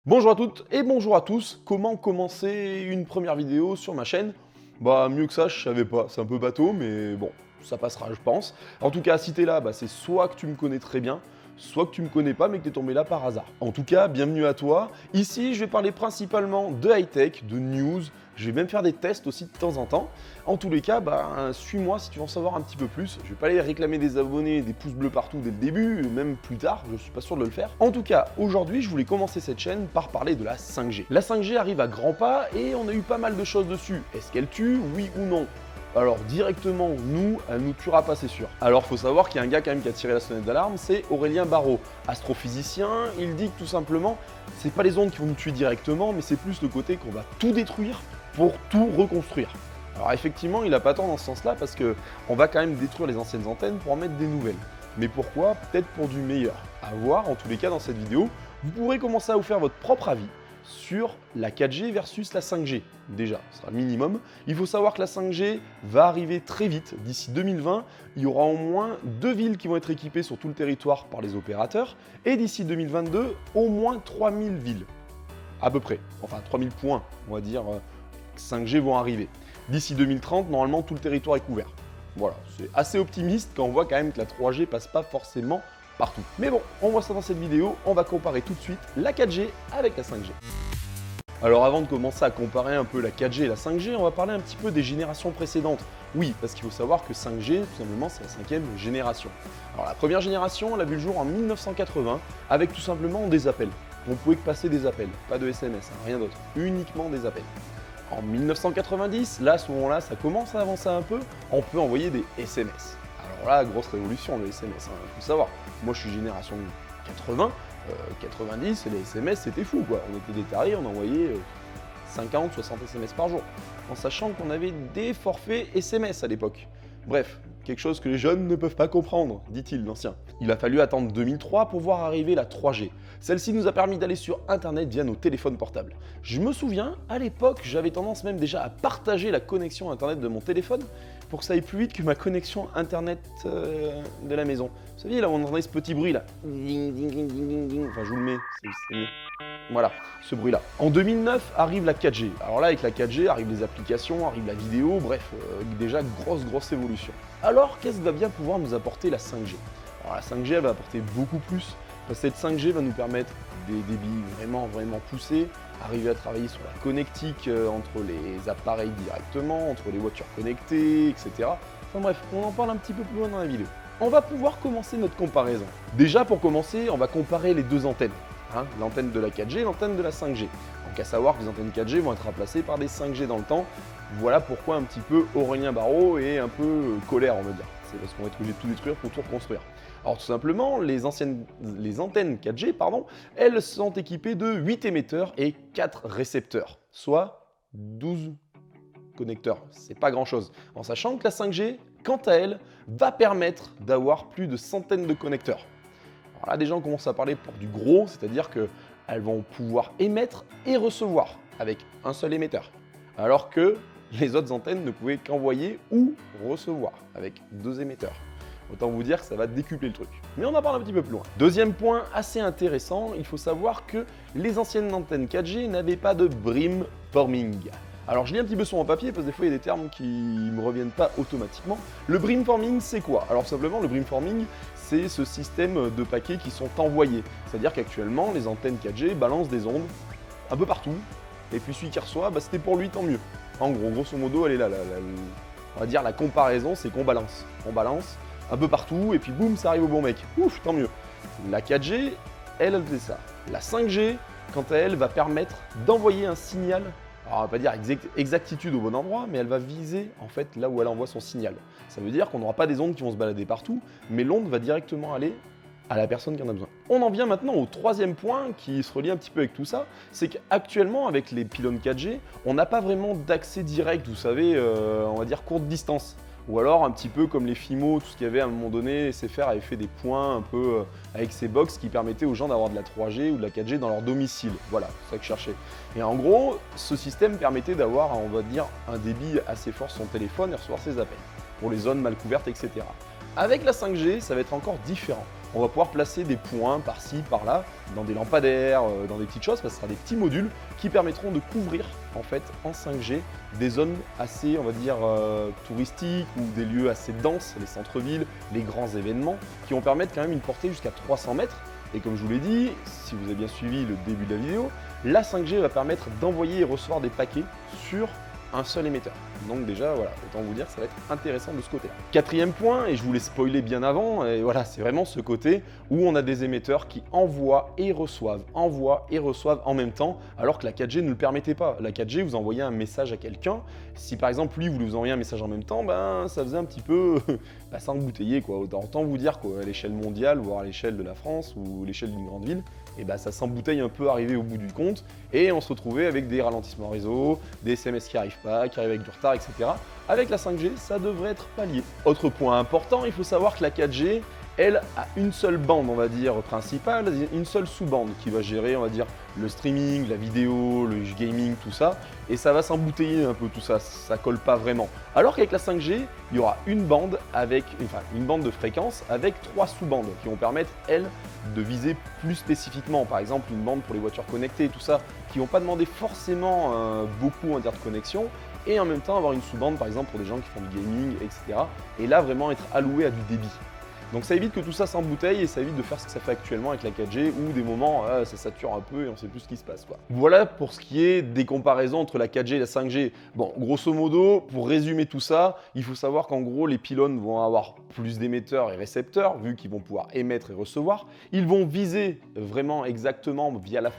Bonjour à toutes et bonjour à tous. Comment commencer une première vidéo sur ma chaîne? Bah mieux que ça, je savais pas. C'est un peu bateau, mais bon, ça passera, je pense. En tout cas, si t'es là, c'est soit que tu me connais très bien, soit que tu me connais pas, mais que t'es tombé là par hasard. En tout cas, bienvenue à toi. Ici, je vais parler principalement de high-tech, de news. Je vais même faire des tests aussi de temps en temps. En tous les cas, suis-moi si tu veux en savoir un petit peu plus. Je vais pas aller réclamer des abonnés, des pouces bleus partout dès le début, même plus tard, je suis pas sûr de le faire. En tout cas, aujourd'hui, je voulais commencer cette chaîne par parler de la 5G. La 5G arrive à grands pas et on a eu pas mal de choses dessus. Est-ce qu'elle tue, oui ou non? Alors directement, elle nous tuera pas, c'est sûr. Alors faut savoir qu'il y a un gars quand même qui a tiré la sonnette d'alarme, c'est Aurélien Barraud, astrophysicien. Il dit que tout simplement, c'est pas les ondes qui vont nous tuer directement, mais c'est plus le côté qu'on va tout détruire pour tout reconstruire. Alors effectivement, il a pas tort dans ce sens-là parce que on va quand même détruire les anciennes antennes pour en mettre des nouvelles. Mais pourquoi? Peut-être pour du meilleur. À voir, en tous les cas, dans cette vidéo, vous pourrez commencer à vous faire votre propre avis sur la 4G versus la 5G. Déjà, ce sera le minimum. Il faut savoir que la 5G va arriver très vite. D'ici 2020, il y aura au moins 2 villes qui vont être équipées sur tout le territoire par les opérateurs. Et d'ici 2022, au moins 3000 villes. À peu près. Enfin, 3000 points, on va dire, 5G vont arriver. D'ici 2030, normalement, tout le territoire est couvert. Voilà, c'est assez optimiste quand on voit quand même que la 3G passe pas forcément partout. Mais bon, on voit ça dans cette vidéo, on va comparer tout de suite la 4G avec la 5G. Alors avant de commencer à comparer un peu la 4G et la 5G, on va parler un petit peu des générations précédentes. Oui, parce qu'il faut savoir que 5G, tout simplement, c'est la 5e génération. Alors la première génération, elle a vu le jour en 1980, avec tout simplement des appels. On pouvait que passer des appels, pas de SMS, rien d'autre, uniquement des appels. En 1990, là, à ce moment-là, ça commence à avancer un peu, on peut envoyer des SMS. Alors là, grosse révolution, le SMS, il faut savoir. Moi, je suis génération 80, 90, les SMS, c'était fou, quoi. On était des tarés, on envoyait 50, 60 SMS par jour, en sachant qu'on avait des forfaits SMS à l'époque. Bref, quelque chose que les jeunes ne peuvent pas comprendre, dit-il l'ancien. Il a fallu attendre 2003 pour voir arriver la 3G. Celle-ci nous a permis d'aller sur Internet via nos téléphones portables. Je me souviens, à l'époque, j'avais tendance même déjà à partager la connexion Internet de mon téléphone pour que ça aille plus vite que ma connexion Internet de la maison. Vous savez, là, on entendait ce petit bruit là. Ding, ding, ding, ding, ding, ding. Enfin, je vous le mets, c'est mieux. Voilà, ce bruit-là. En 2009 arrive la 4G. Alors là, avec la 4G, arrivent les applications, arrive la vidéo, bref, déjà grosse évolution. Alors, qu'est-ce que va bien pouvoir nous apporter la 5G? Alors la 5G, elle va apporter beaucoup plus. Parce que cette 5G va nous permettre des débits vraiment poussés, arriver à travailler sur la connectique entre les appareils directement, entre les voitures connectées, etc. Enfin bref, on en parle un petit peu plus loin dans la vidéo. On va pouvoir commencer notre comparaison. Déjà, pour commencer, on va comparer les deux antennes. L'antenne de la 4G et l'antenne de la 5G. Donc à savoir que les antennes 4G vont être remplacées par des 5G dans le temps. Voilà pourquoi un petit peu Aurélien Barraud est un peu colère, on va dire. C'est parce qu'on va être obligé de tout détruire pour tout reconstruire. Alors tout simplement, les antennes 4G, elles sont équipées de 8 émetteurs et 4 récepteurs, soit 12 connecteurs. C'est pas grand chose. En sachant que la 5G, quant à elle, va permettre d'avoir plus de centaines de connecteurs. Alors là, des gens commencent à parler pour du gros, c'est-à-dire qu'elles vont pouvoir émettre et recevoir avec un seul émetteur. Alors que les autres antennes ne pouvaient qu'envoyer ou recevoir avec 2 émetteurs. Autant vous dire que ça va décupler le truc. Mais on en parle un petit peu plus loin. Deuxième point assez intéressant, il faut savoir que les anciennes antennes 4G n'avaient pas de beamforming. Alors je lis un petit peu sur mon papier parce que des fois il y a des termes qui ne me reviennent pas automatiquement. Le beamforming, c'est quoi? Alors simplement, le beamforming, c'est ce système de paquets qui sont envoyés. C'est-à-dire qu'actuellement, les antennes 4G balancent des ondes un peu partout. Et puis celui qui reçoit, c'était pour lui, tant mieux. En gros, grosso modo, elle est là. On va dire la comparaison, c'est qu'on balance. On balance un peu partout et puis boum, ça arrive au bon mec. Ouf, tant mieux. La 4G, elle fait ça. La 5G, quant à elle, va permettre d'envoyer un signal. Alors, on va pas dire exactitude au bon endroit, mais elle va viser en fait là où elle envoie son signal. Ça veut dire qu'on n'aura pas des ondes qui vont se balader partout, mais l'onde va directement aller à la personne qui en a besoin. On en vient maintenant au troisième point qui se relie un petit peu avec tout ça, c'est qu'actuellement avec les pylônes 4G, on n'a pas vraiment d'accès direct, vous savez, on va dire courte distance. Ou alors un petit peu comme les FIMO, tout ce qu'il y avait à un moment donné, SFR avait fait des points un peu avec ces box qui permettaient aux gens d'avoir de la 3G ou de la 4G dans leur domicile. Voilà, c'est ça que je cherchais. Et en gros, ce système permettait d'avoir, on va dire, un débit assez fort sur son téléphone et recevoir ses appels, pour les zones mal couvertes, etc. Avec la 5G, ça va être encore différent. on va pouvoir placer des points par-ci, par-là, dans des lampadaires, dans des petites choses, parce que ce sera des petits modules qui permettront de couvrir en fait en 5G des zones assez, on va dire, touristiques ou des lieux assez denses, les centres-villes, les grands événements, qui vont permettre quand même une portée jusqu'à 300 mètres. Et comme je vous l'ai dit, si vous avez bien suivi le début de la vidéo, la 5G va permettre d'envoyer et recevoir des paquets sur un seul émetteur. Donc déjà, voilà, autant vous dire que ça va être intéressant de ce côté-là. Quatrième point, et je vous l'ai spoilé bien avant, et voilà, c'est vraiment ce côté où on a des émetteurs qui envoient et reçoivent en même temps, alors que la 4G ne le permettait pas. La 4G, vous envoyez un message à quelqu'un, si par exemple lui, vous lui envoyez un message en même temps, ben ça faisait un petit peu s'embouteiller, quoi. Autant vous dire qu'à l'échelle mondiale, voire à l'échelle de la France ou l'échelle d'une grande ville, et ben ça s'embouteille un peu arrivé au bout du compte, et on se retrouvait avec des ralentissements réseau, des SMS qui n'arrivent pas, qui arrivent avec du retard, etc. Avec la 5G, ça devrait être pallié. Autre point important, il faut savoir que la 4G, elle a une seule bande, on va dire, principale, une seule sous-bande qui va gérer, on va dire, le streaming, la vidéo, le gaming, tout ça, et ça va s'embouteiller un peu tout ça, ça colle pas vraiment. Alors qu'avec la 5G, il y aura une bande une bande de fréquence avec 3 sous-bandes qui vont permettre, elles, de viser plus spécifiquement. Par exemple, une bande pour les voitures connectées, tout ça, qui vont pas demander forcément beaucoup, on va dire, de connexion, et en même temps avoir une sous-bande, par exemple, pour des gens qui font du gaming, etc. Et là, vraiment être alloué à du débit. Donc ça évite que tout ça s'embouteille et ça évite de faire ce que ça fait actuellement avec la 4G où des moments ça sature un peu et on sait plus ce qui se passe, quoi. Voilà pour ce qui est des comparaisons entre la 4G et la 5G. Bon, grosso modo, pour résumer tout ça, il faut savoir qu'en gros les pylônes vont avoir plus d'émetteurs et récepteurs vu qu'ils vont pouvoir émettre et recevoir. Ils vont viser vraiment exactement via la